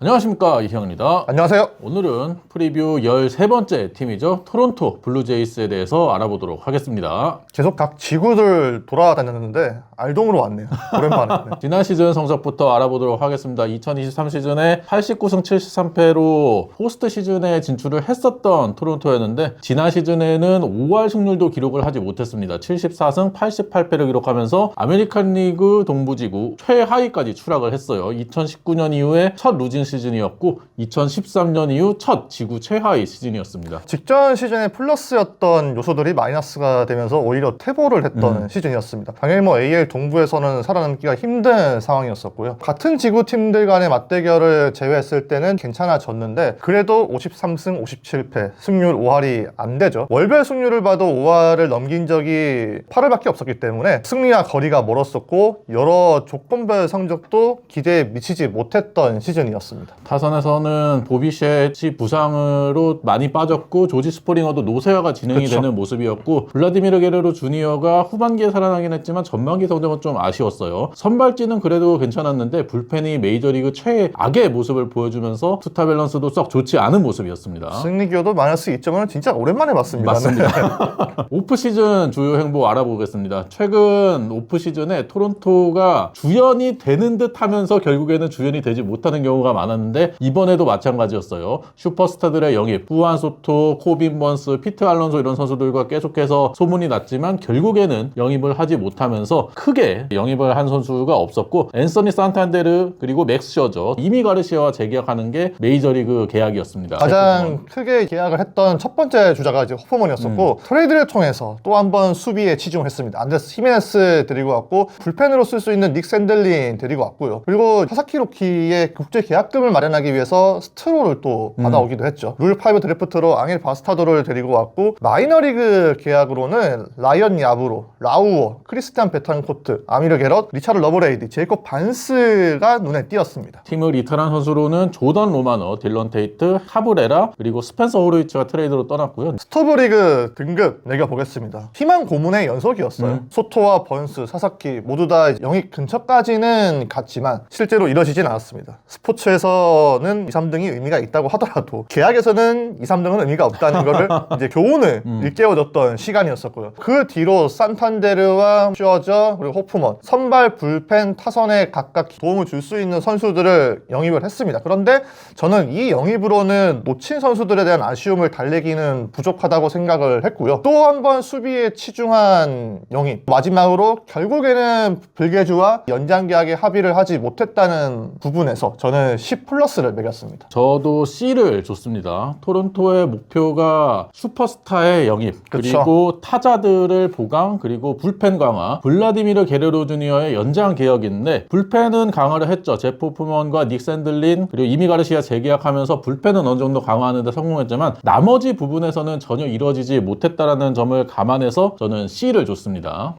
안녕하십니까, 이형입니다. 안녕하세요. 오늘은 프리뷰 13번째 팀이죠. 토론토 블루제이스에 대해서 알아보도록 하겠습니다. 계속 각 지구들 돌아다녔는데 알동으로 왔네요. 오랜만에. 네. 지난 시즌 성적부터 알아보도록 하겠습니다. 2023 시즌에 89승 73패로 포스트 시즌에 진출을 했었던 토론토였는데 지난 시즌에는 5할 승률도 기록을 하지 못했습니다. 74승 88패를 기록하면서 아메리칸 리그 동부지구 최하위까지 추락을 했어요. 2019년 이후에 첫 루징 시즌이었고 2013년 이후 첫 지구 최하위 시즌이었습니다. 직전 시즌에 플러스였던 요소들이 마이너스가 되면서 오히려 퇴보를 했던 시즌이었습니다. 당연히 AL 동부에서는 살아남기가 힘든 상황이었었고요. 같은 지구 팀들 간의 맞대결을 제외했을 때는 괜찮아졌는데 그래도 53승 57패 승률 5할이 안 되죠. 월별 승률을 봐도 5할을 넘긴 적이 8할밖에 없었기 때문에 승리와 거리가 멀었었고 여러 조건별 성적도 기대에 미치지 못했던 시즌이었습니다. 타선에서는 보비셋이 부상으로 많이 빠졌고 조지 스프링어도 노쇠화가 진행이 그쵸. 되는 모습이었고 블라디미르 게레로 주니어가 후반기에 살아나긴 했지만 전반기 성적은 좀 아쉬웠어요. 선발진은 그래도 괜찮았는데 불펜이 메이저리그 최악의 모습을 보여주면서 투타 밸런스도 썩 좋지 않은 모습이었습니다. 승리 기여도 마이너스 2점은 진짜 오랜만에 봤습니다. 맞습니다. 오프시즌 주요 행보 알아보겠습니다. 최근 오프시즌에 토론토가 주연이 되는 듯 하면서 결국에는 주연이 되지 못하는 경우가 많았는데 이번에도 마찬가지였어요. 슈퍼스타들의 영입, 후안 소토, 코빈 번스, 피트 알론소 이런 선수들과 계속해서 소문이 났지만 결국에는 영입을 하지 못하면서 크게 영입을 한 선수가 없었고 앤서니 산탄데르 그리고 맥스 셔저, 이미 가르시아와 재계약하는 게 메이저리그 계약이었습니다. 가장 크게 계약을 했던 첫 번째 주자가 이제 호프먼이었었고 트레이드를 통해서 또 한 번 수비에 치중을 했습니다. 안데스 히메네스 데리고 왔고 불펜으로 쓸 수 있는 닉 샌들린 데리고 왔고요. 그리고 사사키 로키의 국제 계약금을 마련하기 위해서 스트로를 또 받아오기도 했죠. 룰5 드래프트로 앙헬 바스타도를 데리고 왔고 마이너리그 계약으로는 라이언 야브로, 라우어, 크리스티안 베탄코트, 아미르 게럿, 리차드 러브레이디, 제이콥 반스가 눈에 띄었습니다. 팀을 이탈한 선수로는 조던 로마너, 딜런 테이트, 하브레라 그리고 스펜서 호르위츠가 트레이드로 떠났고요. 스토브리그 등급 매겨보겠습니다. 희망 고문의 연속이었어요. 소토와 번스, 사사키 모두 다 영입 근처까지는 갔지만 실제로 이뤄지진 않았습니다. 스포츠에서는 2, 3등이 의미가 있다고 하더라도 계약에서는 2, 3등은 의미가 없다는 거를 이제 교훈을 일깨워줬던 시간이었었고요. 그 뒤로 산탄데르와 슈어저 그리고 호프먼 선발, 불펜, 타선에 각각 도움을 줄 수 있는 선수들을 영입을 했습니다. 그런데 저는 이 영입으로는 놓친 선수들에 대한 아쉬움을 달래기는 부족하다고 생각을 했고요. 또 한 번 수비에 치중한 영입, 마지막으로 결국에는 불개주와 연장 계약에 합의를 하지 못했다는 부분에서 저는 10+를 매겼습니다. 저도 C를 줬습니다. 토론토의 목표가 슈퍼스타의 영입, 그리고 타자들을 보강, 그리고 불펜 강화, 블라디미르 게레로 주니어의 연장 계약인데 불펜은 강화를 했죠. 제프 호프먼과 닉 샌들린 그리고 이미 가르시아 재계약하면서 불펜은 어느 정도 강화하는 데 성공했지만 나머지 부분에서는 전혀 이루어지지 못했다라는 점을 감안해서 저는 C를 줬습니다.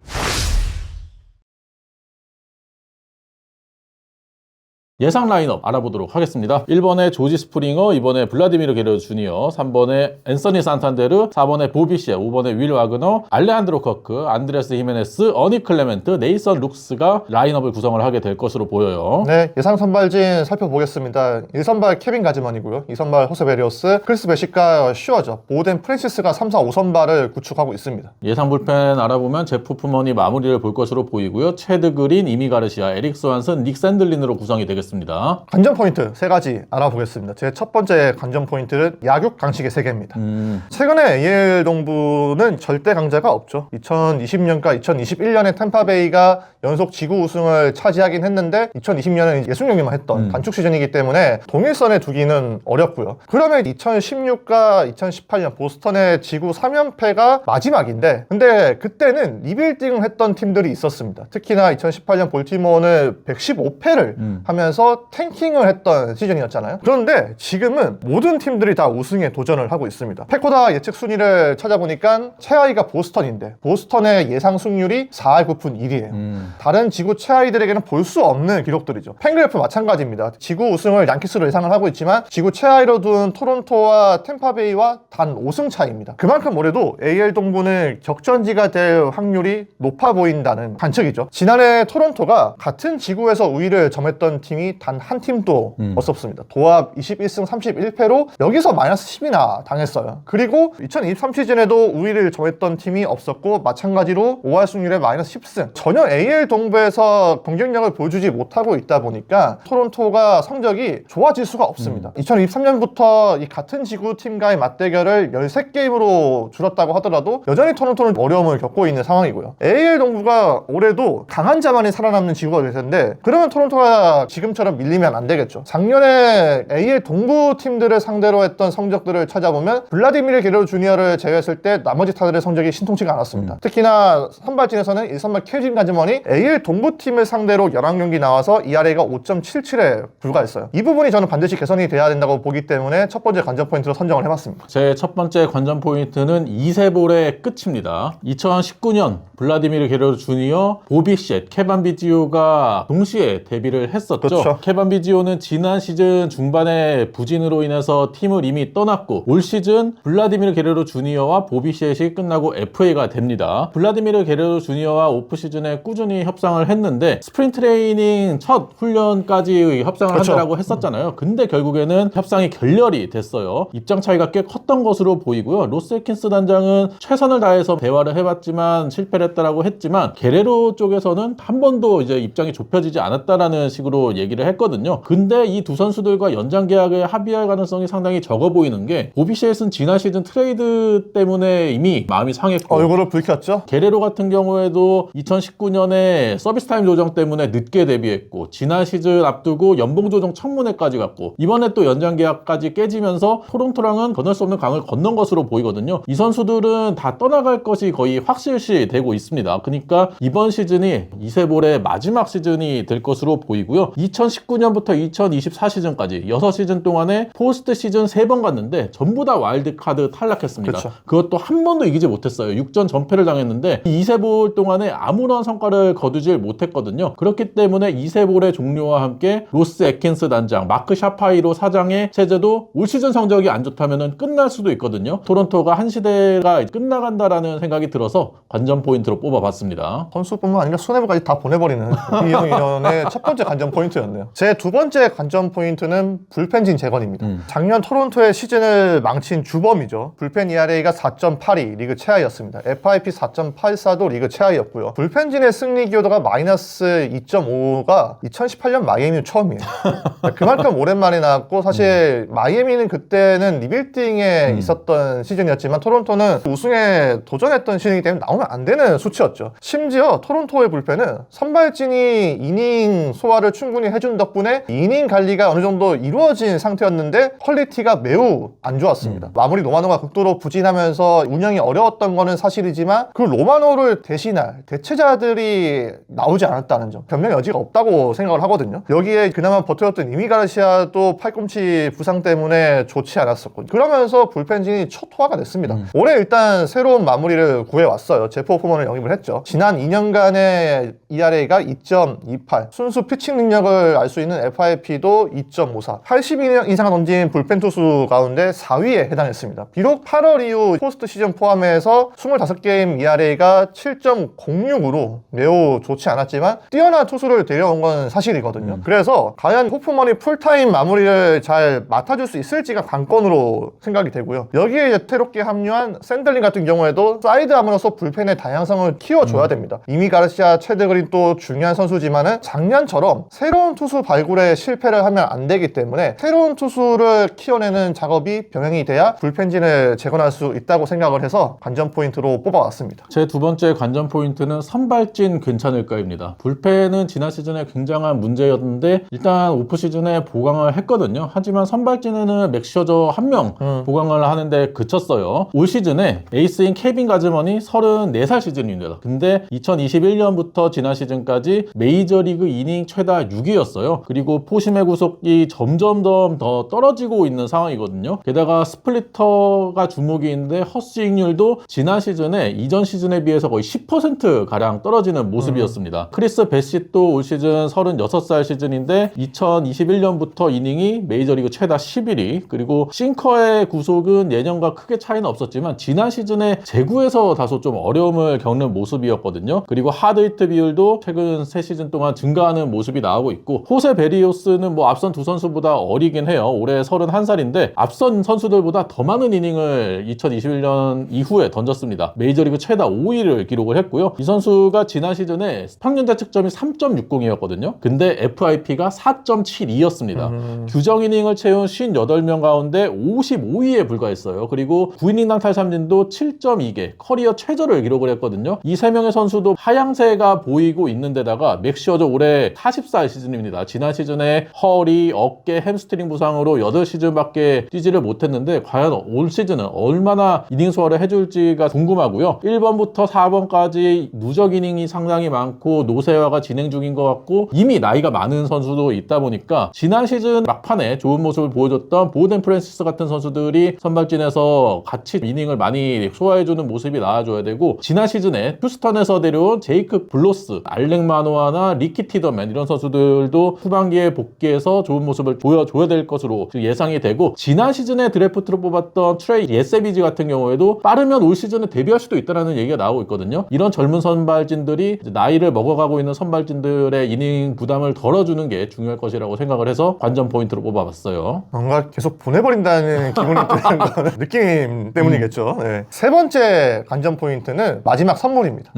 예상 라인업 알아보도록 하겠습니다. 1번에 조지 스프링어, 2번에 블라디미르 게레로 주니어, 3번에 앤서니 산탄데르, 4번에 보비시에, 5번에 윌 와그너, 알레한드로 커크, 안드레스 히메네스, 어니 클레멘트, 네이선 룩스가 라인업을 구성을 하게 될 것으로 보여요. 네, 예상 선발진 살펴보겠습니다. 1선발 케빈 가즈먼이고요. 2선발 호세 베리오스, 크리스 베시카, 슈어저, 보덴 프랜시스가 3, 4, 5선발을 구축하고 있습니다. 예상 불펜 알아보면 제프 푸먼이 마무리를 볼 것으로 보이고요. 체드 그린, 이미 가르시아, 에릭 스완슨, 닉 샌들린으로 구성이 되겠습니다. 관전 포인트 3가지 알아보겠습니다. 제 첫 번째 관전 포인트는 야육 강식의 세계입니다. 최근에 AL 동부는 절대 강자가 없죠. 2020년과 2021년에 템파베이가 연속 지구 우승을 차지하긴 했는데 2020년은 60경기만 했던 단축 시즌이기 때문에 동일선에 두기는 어렵고요. 그러면 2016과 2018년 보스턴의 지구 3연패가 마지막인데 근데 그때는 리빌딩을 했던 팀들이 있었습니다. 특히나 2018년 볼티모어는 115패를 하면서 탱킹을 했던 시즌이었잖아요. 그런데 지금은 모든 팀들이 다 우승에 도전을 하고 있습니다. 패코다 예측 순위를 찾아보니까 최하위가 보스턴인데 보스턴의 예상 승률이 4할 9푼 1이에요. 다른 지구 최하위들에게는 볼 수 없는 기록들이죠. 팬그래프 마찬가지입니다. 지구 우승을 양키스로 예상을 하고 있지만 지구 최하위로 둔 토론토와 템파베이와 단 5승 차이입니다. 그만큼 올해도 AL 동부는 격전지가 될 확률이 높아 보인다는 관측이죠. 지난해 토론토가 같은 지구에서 우위를 점했던 팀이 팀이 단 한 팀도 없었습니다. 도합 21승 31패로 여기서 마이너스 10이나 당했어요. 그리고 2023 시즌에도 우위를 점했던 팀이 없었고 마찬가지로 5할 승률에 마이너스 10승. 전혀 AL 동부에서 경쟁력을 보여주지 못하고 있다 보니까 토론토가 성적이 좋아질 수가 없습니다. 2023년부터 이 같은 지구 팀과의 맞대결을 13게임으로 줄었다고 하더라도 여전히 토론토는 어려움을 겪고 있는 상황이고요. AL 동부가 올해도 강한 자만이 살아남는 지구가 될 텐데 그러면 토론토가 지금처럼 밀리면 안 되겠죠. 작년에 AL 동부 팀들을 상대로 했던 성적들을 찾아보면 블라디미르 게레로 주니어를 제외했을 때 나머지 타들의 성적이 신통치가 않았습니다. 특히나 선발진에서는 1선발 케이진 가즈먼이 AL 동부 팀을 상대로 11경기 나와서 ERA가 5.77에 불과했어요. 이 부분이 저는 반드시 개선이 돼야 된다고 보기 때문에 첫 번째 관전 포인트로 선정을 해봤습니다. 제 첫 번째 관전 포인트는 이세볼의 끝입니다. 2019년 블라디미르 게레로 주니어, 보비 셋, 케반 비지오가 동시에 데뷔를 했었죠. 그렇죠. 케반 비지오는 지난 시즌 중반에 부진으로 인해서 팀을 이미 떠났고 올 시즌 블라디미르 게레로 주니어와 보비 셋이 끝나고 FA가 됩니다. 블라디미르 게레로 주니어와 오프 시즌에 꾸준히 협상을 했는데 스프링 트레이닝 첫 훈련까지 협상을 그렇죠. 한다라고 했었잖아요. 근데 결국에는 협상이 결렬이 됐어요. 입장 차이가 꽤 컸던 것으로 보이고요. 로스 에킨스 단장은 최선을 다해서 대화를 해봤지만 실패를 했다라고 했지만 게레로 쪽에서는 한 번도 이제 입장이 좁혀지지 않았다라는 식으로 얘기를 했거든요. 근데 이 두 선수들과 연장 계약을 합의할 가능성이 상당히 적어 보이는 게 보비셋은 지난 시즌 트레이드 때문에 이미 마음이 상했고 얼굴을 붉혔죠. 게레로 같은 경우에도 2019년에 서비스 타임 조정 때문에 늦게 데뷔했고 지난 시즌 앞두고 연봉 조정 청문회까지 갔고 이번에 또 연장 계약까지 깨지면서 토론토랑은 건널 수 없는 강을 건넌 것으로 보이거든요. 이 선수들은 다 떠나갈 것이 거의 확실시 되고 있습니다. 그러니까 이번 시즌이 이세볼의 마지막 시즌이 될 것으로 보이고요. 2019년부터 2024 시즌까지 6시즌 동안에 포스트 시즌 3번 갔는데 전부 다 와일드카드 탈락했습니다. 그렇죠. 그것도 한 번도 이기지 못했어요. 6전 전패를 당했는데 이세볼 동안에 아무런 성과를 거두질 못했거든요. 그렇기 때문에 이세볼의 종료와 함께 로스 에킨스 단장, 마크 샤파이로 사장의 체제도 올 시즌 성적이 안 좋다면 끝날 수도 있거든요. 토론토가 한 시대가 끝나간다라는 생각이 들어서 관전 포인트로 뽑아봤습니다. 선수뿐만 아니라 수뇌부까지 다 보내버리는 이영인의 첫 번째 관전 포인트였네요. 제 두 번째 관전 포인트는 불펜진 재건입니다. 작년 토론토의 시즌을 망친 주범이죠. 불펜 ERA가 4.82 리그 최하였습니다. FIP 4.84도 리그 최하였고요. 불펜진의 승리 기여도가 마이너스 2.5가 2018년 마이애미 처음이에요. 그만큼 오랜만에 나왔고 사실 마이애미는 그때는 리빌딩에 있었던 시즌이었지만 토론토는 우승에 도전했던 시즌이기 때문에 나오면 안 되는 수치였죠. 심지어 토론토의 불펜은 선발진이 이닝 소화를 충분히 해준 덕분에 이닝 관리가 어느 정도 이루어진 상태였는데 퀄리티가 매우 안 좋았습니다. 마무리 로마노가 극도로 부진하면서 운영이 어려웠던 거는 사실이지만 그 로마노를 대신할 대체자들이 나오지 않았다는 점, 변명 여지가 없다고 생각을 하거든요. 여기에 그나마 버텨왔던 이미 가르시아도 팔꿈치 부상 때문에 좋지 않았었고 그러면서 불펜진이 초토화가 됐습니다. 올해 일단 새로운 마무리를 구해왔어요. 제프 호프먼을 영입을 했죠. 지난 2년간의 ERA가 2.28, 순수 피칭 능력을 알 수 있는 FIP도 2.54, 82년 이상 던진 불펜 투수 가운데 4위에 해당했습니다. 비록 8월 이후 포스트 시즌 포함해서 25게임 ERA가 7.06으로 매우 좋지 않았지만 뛰어난 투수를 데려온 건 사실이거든요. 그래서 과연 호프먼이 풀타임 마무리를 잘 맡아줄 수 있을지가 관건으로 생각이 되고요. 여기에 이제 새롭게 합류한 샌들링 같은 경우에도 사이드 아머로서 불펜의 다양성을 키워줘야 됩니다. 이미 가르시아, 체드 그린 또 중요한 선수지만은 작년처럼 새로운 투수 발굴에 실패를 하면 안 되기 때문에 새로운 투수를 키워내는 작업이 병행이 돼야 불펜진을 재건할 수 있다고 생각을 해서 관전 포인트로 뽑아왔습니다. 제 두 번째 관전 포인트는 선발진 괜찮을까입니다. 불펜은 지난 시즌에 굉장한 문제였는데 일단 오프 시즌에 보강을 했거든요. 하지만 선발진에는 맥 셔저 한 명 보강을 하는데 그쳤어요. 올 시즌에 에이스인 케빈 가즈먼이 34살 시즌입니다. 근데 2021년부터 지난 시즌까지 메이저리그 이닝 최다 6위였어요. 그리고 포심의 구속이 점점점 더 떨어지고 있는 상황이거든요. 게다가 스플리터가 주목이 있는데 헛스윙률도 지난 시즌에 이전 시즌에 비해서 거의 10%가량 떨어지는 모습이었습니다. 크리스 베시도 올 시즌 36살 시즌인데 2021년부터 이닝이 메이저리그 최다 11위, 그리고 싱커의 구속은 예년과 크게 차이는 없었지만 지난 시즌에 제구에서 다소 좀 어려움을 겪는 모습이었거든요. 그리고 하드히트 비율도 최근 3시즌 동안 증가하는 모습이 나오고 있고 있고, 호세 베리오스는 뭐 앞선 두 선수보다 어리긴 해요. 올해 31살인데 앞선 선수들보다 더 많은 이닝을 2021년 이후에 던졌습니다. 메이저리그 최다 5위를 기록을 했고요. 이 선수가 지난 시즌에 평균 자책점이 3.60이었거든요. 근데 FIP가 4.72였습니다. 규정 이닝을 채운 58명 가운데 55위에 불과했어요. 그리고 9이닝당 탈삼진도 7.2개, 커리어 최저를 기록을 했거든요. 이 3명의 선수도 하향세가 보이고 있는 데다가 맥 시어저 올해 44의 시즌입니다. 지난 시즌에 허리, 어깨, 햄스트링 부상으로 8시즌밖에 뛰지를 못했는데 과연 올 시즌은 얼마나 이닝 소화를 해줄지가 궁금하고요. 1번부터 4번까지 누적 이닝이 상당히 많고 노쇠화가 진행 중인 것 같고 이미 나이가 많은 선수도 있다 보니까 지난 시즌 막판에 좋은 모습을 보여줬던 보덴 프랜시스 같은 선수들이 선발진에서 같이 이닝을 많이 소화해주는 모습이 나와줘야 되고, 지난 시즌에 휴스턴에서 데려온 제이크 블로스, 알렉 마노아나 리키 티더맨 이런 선수들도 후반기에 복귀해서 좋은 모습을 보여줘야 될 것으로 예상이 되고, 지난 시즌에 드래프트로 뽑았던 트레이 예세비지 같은 경우에도 빠르면 올 시즌에 데뷔할 수도 있다는 얘기가 나오고 있거든요. 이런 젊은 선발진들이 나이를 먹어가고 있는 선발진들의 이닝 부담을 덜어주는 게 중요할 것이라고 생각을 해서 관전 포인트로 뽑아봤어요. 뭔가 계속 보내버린다는 기분이 드는 건 느낌 때문이겠죠. 네. 세 번째 관전 포인트는 마지막 선물입니다.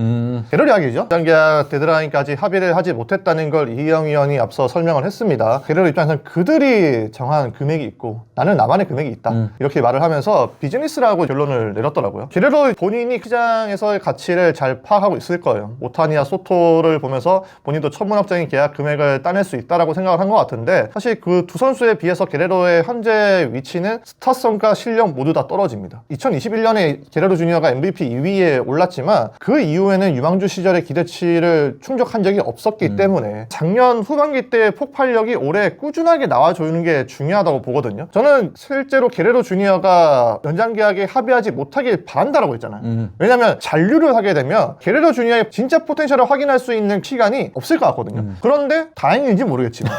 계열 이야기죠. 연계약 데드라인까지 합의를 하지 못했다는 걸 이영 위원이 앞서 설명을 했습니다. 계열 입장에서는 그들이 정한 금액이 있고 나는 나만의 금액이 있다. 이렇게 말을 하면서 비즈니스라고 결론을 내렸더라고요. 계열 본인이 시장에서의 가치를 잘 파악하고 있을 거예요. 오타니와 소토를 보면서 본인도 천문학적인 계약 금액을 따낼 수 있다라고 생각을 한 것 같은데, 사실 그 두 선수에 비해서 게레로의 현재 위치는 스타성과 실력 모두 다 떨어집니다. 2021년에 게레로 주니어가 MVP 2위에 올랐지만 그 이후에는 유망주 시절의 기대치를 충족한 적이 없었기 때문에 작년 후반기 때의 폭발력이 올해 꾸준하게 나와주는 게 중요하다고 보거든요. 저는 실제로 게레로 주니어가 연장 계약에 합의하지 못하길 바란다라고 했잖아요. 왜냐면 잔류를 하게 되면 게레로 주니어의 진짜 포텐셜을 확인할 수 있는 시간이 없을 것 같거든요. 그런데 다행인지 모르겠지만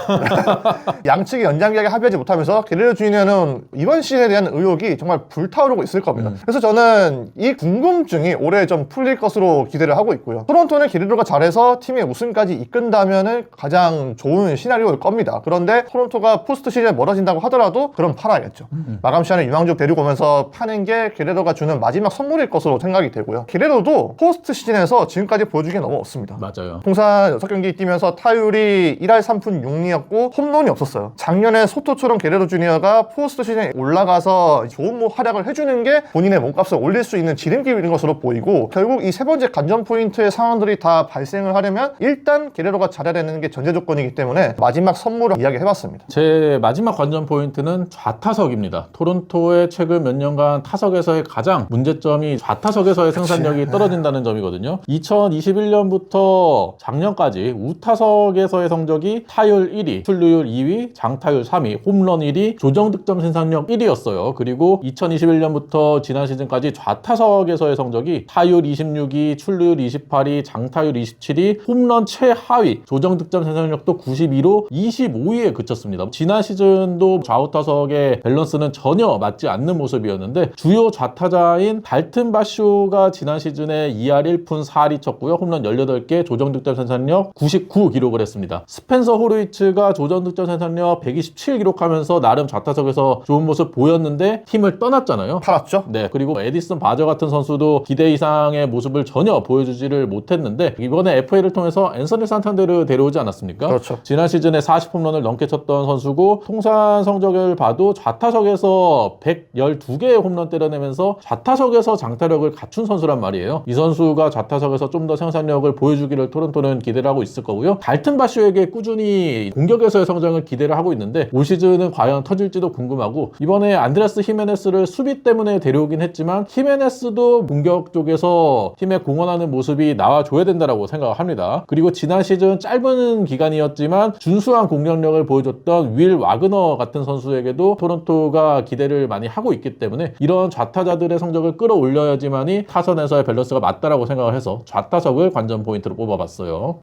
양측이 연장 계약에 합의하지 못하면서 게레로 주니어는 이번 시즌에 대한 의혹이 정말 불타오르고 있을 겁니다. 그래서 저는 이 궁금증이 올해 좀 풀릴 것으로 기대를 하고 있고요. 토론토는 게레로가 잘해서 팀의 우승까지 이끈다면은 가장 좋은 시나리오일 겁니다. 그런데 토론토가 포스트 시즌에 멀어진다고 하더라도 그럼 팔아야겠죠. 마감 시간에 유망주 데리고 오면서 파는 게 게레로가 주는 마지막 선물일 것으로 생각이 되고요. 게레로도 포스트 시즌에서 지금까지 보여주기 너무 없습니다. 맞아요. 통산 6경기 뛰면서 타율이 1할 3푼 6리였고 홈런이 없었어요. 작년에 소토처럼 게레로 주니어가 포스트 시즌에 올라가서 좋은 활약을 해주는 게 본인의 몸값을 올릴 수 있는 지름길인 것으로 보이고, 결국 이 세 번째 관전 포인트의 상황들이 다 발생을 하려면 일단 게레로가 잘해야 되는 게 전제 조건이기 때문에 마지막 선물을 이야기해봤습니다. 제 마지막 관전 포인트는 좌타석입니다. 토론토의 최근 몇 년간 타석에서의 가장 문제점이 좌타석에서의 생산력이 떨어진다는 점이거든요. 2021년부터 작년까지 우타석에서의 성적이 타율 1위, 출루율 2위, 장타율 3위, 홈런 1위, 조정득점 생산력 1위였어요. 그리고 2021년부터 지난 시즌까지 좌타석에서의 성적이 타율 26위, 출루율 28위, 장타율 27위, 홈런 최하위, 조정득점 생산력도 92로 25위에 그쳤습니다. 지난 시즌도 좌우타석의 밸런스는 전혀 맞지 않는 모습이었는데, 주요 좌타자인 달튼 바쇼가 지난 시즌에 2할 1푼 4리 쳤고요. 홈런 18개, 조정득점 생산력 99 기록을 했습니다. 스펜서 호르위츠가 조정득점 생산력 127 기록하면서 나름 좌타석에서 좋은 모습 보였는데 팀을 떠났잖아요. 팔았죠? 네. 그리고 에디슨 바저 같은 선수도 기대 이상의 모습을 전혀 보여주지를 못했는데, 이번에 FA를 통해서 앤서니 산탄데르 데려오지 않았습니까? 그렇죠. 지난 시즌에 40홈런을 넘게 쳤던 선수고, 통산 성적을 봐도 좌타석에서 112개의 홈런 때려내면서 좌타석에서 장타력을 갖춘 선수란 말이에요. 이 선수가 좌타석에서 좀 더 생산력을 보여주기를 토론토는 기대를 하고 있을 거고요. 달튼 바쇼에게 꾸준히 공격에서의 성장을 기대를 하고 있는데 올 시즌은 과연 터질지도 궁금하고, 이번에 안드레스 히메네스를 수비 때문에 데려오긴 했지만 히메네스도 공격 쪽에서 팀에 공헌하는 모습이 나와줘야 된다고 생각을 합니다. 그리고 지난 시즌 짧은 기간이었지만 준수한 공격력을 보여줬던 윌 와그너 같은 선수에게도 토론토가 기대를 많이 하고 있기 때문에 이런 좌타자들의 성적을 끌어올려야지만이 타선에서의 밸런스가 맞다라고 생각을 해서 좌타석을 관전 포인트로 뽑아봤어요.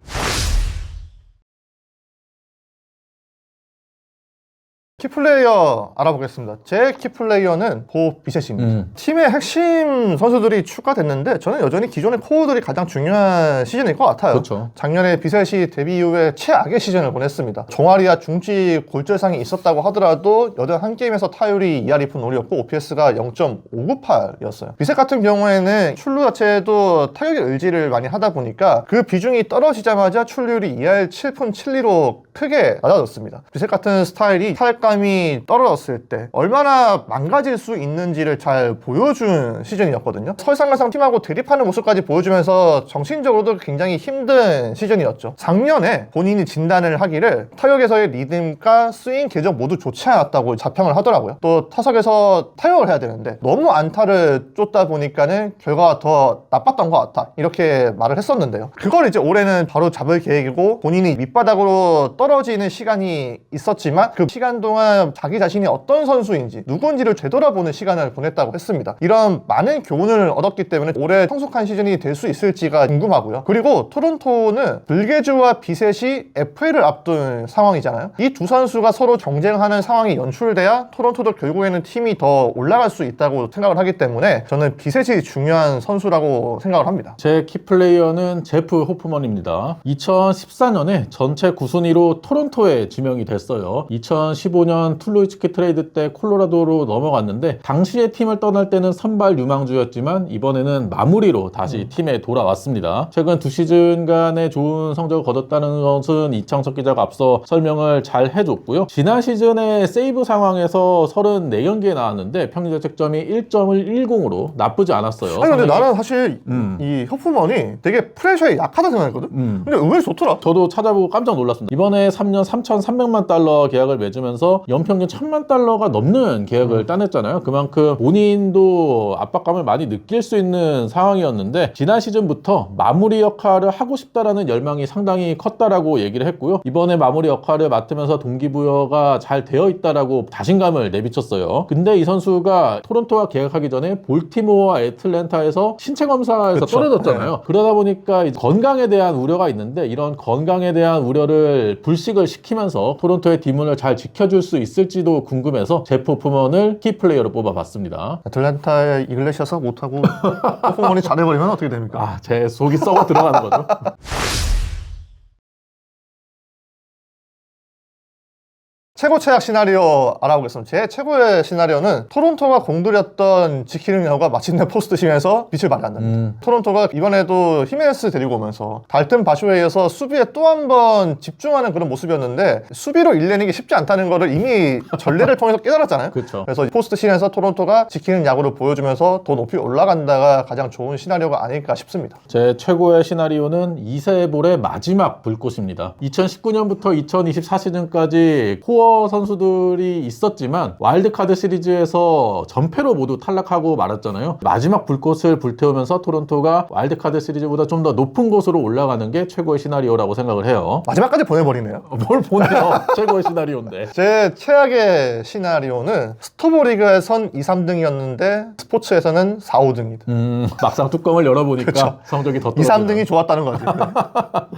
키플레이어 알아보겠습니다. 제 키플레이어는 고 비셋입니다. 팀의 핵심 선수들이 추가됐는데 저는 여전히 기존의 코어들이 가장 중요한 시즌일 것 같아요. 그렇죠. 작년에 비셋이 데뷔 이후에 최악의 시즌을 보냈습니다. 종아리와 중지 골절상이 있었다고 하더라도 81게임에서 타율이 2할 2푼 5리였고 OPS가 0.598이었어요. 비셋 같은 경우에는 출루 자체도 타격의 의지를 많이 하다 보니까 그 비중이 떨어지자마자 출루율이 2할 7푼 7리로 크게 낮아졌습니다. 비셋 같은 스타일이 타격감이 떨어졌을 때 얼마나 망가질 수 있는지를 잘 보여준 시즌이었거든요. 설상가상 팀하고 대립하는 모습까지 보여주면서 정신적으로도 굉장히 힘든 시즌이었죠. 작년에 본인이 진단을 하기를 타격에서의 리듬과 스윙 궤적 모두 좋지 않았다고 자평을 하더라고요. 또 타석에서 타격을 해야 되는데 너무 안타를 쫓다 보니까는 결과가 더 나빴던 것 같다, 이렇게 말을 했었는데요. 그걸 이제 올해는 바로 잡을 계획이고 본인이 밑바닥으로 떨어지는 시간이 있었지만 그 시간 동안 자기 자신이 어떤 선수인지 누군지를 되돌아보는 시간을 보냈다고 했습니다. 이런 많은 교훈을 얻었기 때문에 올해 성숙한 시즌이 될 수 있을지가 궁금하고요. 그리고 토론토는 불개주와 비셋이 FA를 앞둔 상황이잖아요. 이 두 선수가 서로 경쟁하는 상황이 연출돼야 토론토도 결국에는 팀이 더 올라갈 수 있다고 생각을 하기 때문에 저는 비셋이 중요한 선수라고 생각을 합니다. 제 키플레이어는 제프 호프먼입니다. 2014년에 전체 9순위로 토론토에 지명이 됐어요. 2015년 툴루이츠키 트레이드 때 콜로라도로 넘어갔는데 당시에 팀을 떠날 때는 선발 유망주였지만 이번에는 마무리로 다시 팀에 돌아왔습니다. 최근 2시즌간의 좋은 성적을 거뒀다는 것은 이창석 기자가 앞서 설명을 잘 해줬고요. 지난 시즌에 세이브 상황에서 34경기에 나왔는데 평균 자책점이 1.10으로 나쁘지 않았어요. 아니 근데 나는 사실 이 허프먼이 되게 프레셔에 약하다 생각했거든? 근데 의외로 좋더라. 저도 찾아보고 깜짝 놀랐습니다. 이번에 3년 3,300만 달러 계약을 맺으면서 연평균 1,000만 달러가 넘는 계약을 따냈잖아요. 그만큼 본인도 압박감을 많이 느낄 수 있는 상황이었는데 지난 시즌부터 마무리 역할을 하고 싶다라는 열망이 상당히 컸다라고 얘기를 했고요. 이번에 마무리 역할을 맡으면서 동기부여가 잘 되어 있다라고 자신감을 내비쳤어요. 근데 이 선수가 토론토와 계약하기 전에 볼티모어와 애틀랜타에서 신체 검사에서 그쵸. 떨어졌잖아요. 네. 그러다 보니까 이제 건강에 대한 우려가 있는데 이런 건강에 대한 우려를 불식을 시키면서 토론토의 뒷문을 잘 지켜줄 수 있을지도 궁금해서 제프 호프먼을 키플레이어로 뽑아봤습니다. 애틀랜타의 이글레시아스가 못하고 허프먼이 잘해버리면 어떻게 됩니까? 제 속이 썩어 들어가는 거죠. 최고 최악 시나리오 알아보겠습니다. 제 최고의 시나리오는 토론토가 공들였던 지키는 야구가 마침내 포스트시즌에서 빛을 발한답니다. 토론토가 이번에도 히메네스 데리고 오면서 달튼 바쇼에이어서 수비에 또 한 번 집중하는 그런 모습이었는데 수비로 일내는 게 쉽지 않다는 거를 이미 전례를 통해서 깨달았잖아요. 그쵸. 그래서 포스트시즌에서 토론토가 지키는 야구를 보여주면서 더 높이 올라간다가 가장 좋은 시나리오가 아닐까 싶습니다. 제 최고의 시나리오는 이세볼의 마지막 불꽃입니다. 2019년부터 2024시즌까지 코어 선수들이 있었지만 와일드카드 시리즈에서 전패로 모두 탈락하고 말았잖아요. 마지막 불꽃을 불태우면서 토론토가 와일드카드 시리즈보다 좀 더 높은 곳으로 올라가는 게 최고의 시나리오라고 생각을 해요. 마지막까지 보내버리네요. 뭘 보내요? 최고의 시나리오인데. 제 최악의 시나리오는 스토브리그에선 2, 3등이었는데 스포츠에서는 4, 5등이다. 막상 뚜껑을 열어보니까 성적이 더 2, 떨어지네요. 3등이 좋았다는 거지.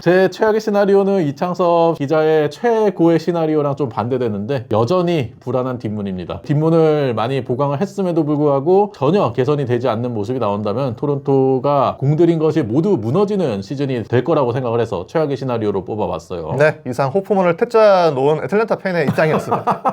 제 최악의 시나리오는 이창섭 기자의 최고의 시나리오랑 좀 반대되는데 여전히 불안한 뒷문입니다. 뒷문을 많이 보강을 했음에도 불구하고 전혀 개선이 되지 않는 모습이 나온다면 토론토가 공들인 것이 모두 무너지는 시즌이 될 거라고 생각을 해서 최악의 시나리오로 뽑아봤어요. 네, 이상 호프먼을 퇴짜 놓은 애틀랜타 팬의 입장이었습니다.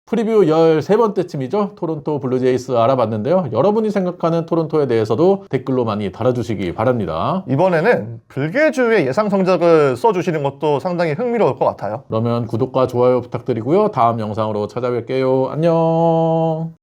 프리뷰 13번째 팀이죠. 토론토 블루제이스 알아봤는데요. 여러분이 생각하는 토론토에 대해서도 댓글로 많이 달아주시기 바랍니다. 이번에는 불개주의 예상 성적을 써주시는 것도 상당히 흥미로울 것 같아요. 그러면 구독과 좋아요 부탁드리고요. 다음 영상으로 찾아뵐게요. 안녕.